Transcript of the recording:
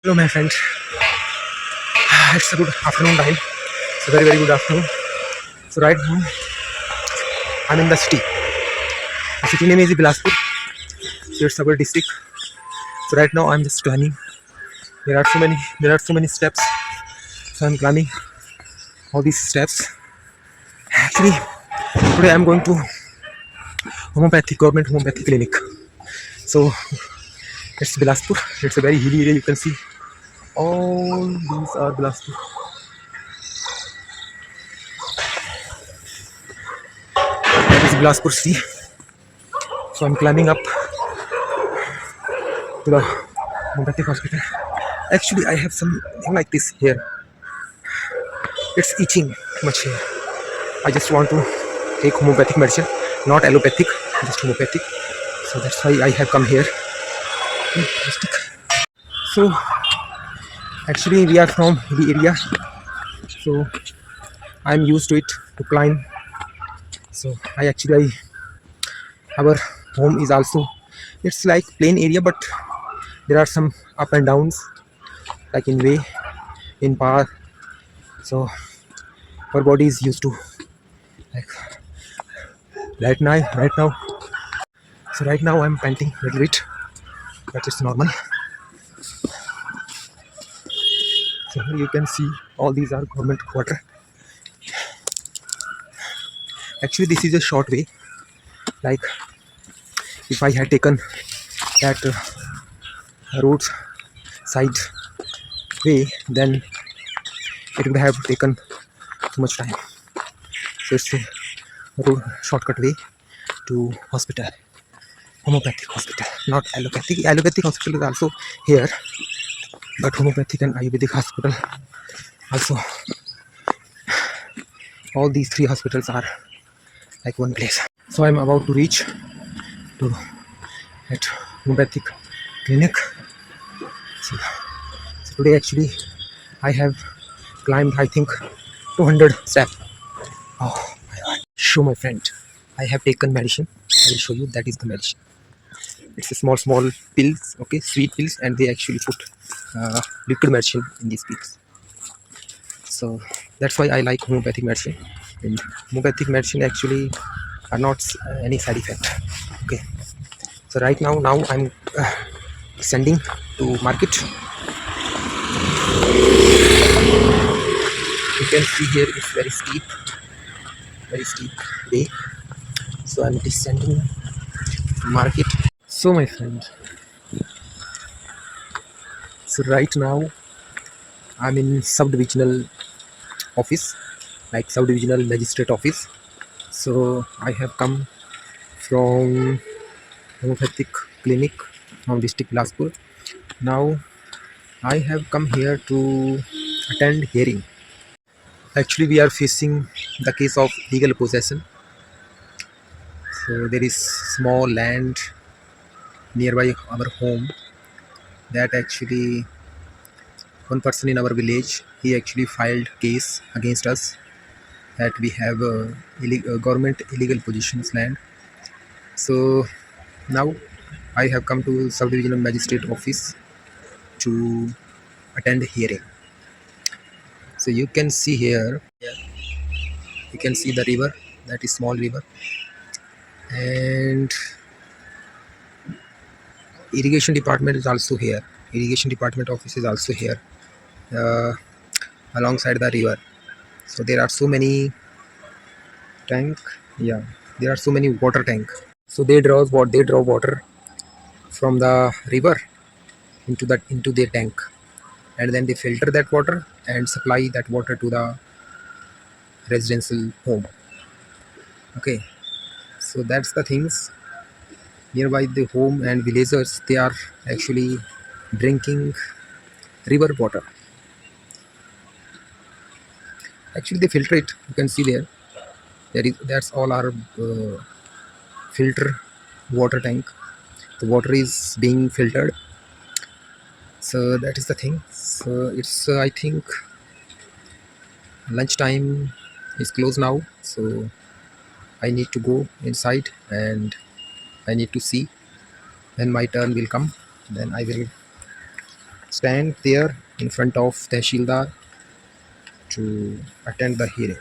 Hello, my friend. It's a good afternoon time. It's a very, very good afternoon. So right now, I'm in the city. The city name is Bilaspur. So it's our district. So right now, I'm just climbing. There are so many steps. So I'm climbing all these steps. Actually, today I'm going to government homeopathic clinic. So it's Bilaspur. It's a very hilly area. You can see all these are Bilaspur. That is Bilaspur city. So I'm climbing up to the homeopathic hospital. Actually, I have something like this here. It's itching too much here. I just want to take homeopathic medicine, not allopathic, just homeopathic. So that's why I have come here. So actually, we are from the area, so I'm used to it to climb. So our home is also, it's like plain area, but there are some up and downs, like in way, in power. So our body is used to, like, right now. So right now I'm panting a little bit, but it's normal. So here you can see all these are government quarter. Actually, this is a short way. Like if I had taken that road side way, then it would have taken too much time. So it's a road shortcut way to hospital, homeopathic hospital, not allopathic. Allopathic hospital is also here, but homeopathic and Ayurvedic hospital also. All these three hospitals are like one place. So I'm about to reach to at homeopathic clinic. So, so today actually I have climbed, I think, 200 steps. Oh my god. Show my friend. I have taken medicine. I will show you, that is the medicine. It's a small pills, okay, sweet pills, and they actually put liquid medicine in these pills. So that's why I like homeopathic medicine. And homeopathic medicine actually are not any side effect. Okay. So right now I'm sending to market. You can see here it's very steep way. So I'm descending to market. So my friend, so right now I'm in sub-divisional office, like sub-divisional magistrate office. So I have come from homeopathic clinic from district Bilaspur. Now I have come here to attend hearing. Actually, we are facing the case of legal possession. So there is small land nearby our home that actually one person in our village, he actually filed case against us that we have government illegal possessions land. So now I have come to sub-divisional magistrate office to attend hearing. So you can see here, you can see the river, that is small river, and irrigation department is also here. Irrigation department office is also here, uh, alongside the river. So there are so many tank, yeah, there are so many water tank. So they draw water from the river into their tank, and then they filter that water and supply that water to the residential home. Okay, so that's the things. Nearby the home and villagers, they are actually drinking river water. Actually they filter it, you can see that's all our filter water tank. The water is being filtered. So that is the thing. So it's I think lunchtime is closed now, so I need to go inside and I need to see when my turn will come. Then I will stand there in front of Tehsildar to attend the hearing.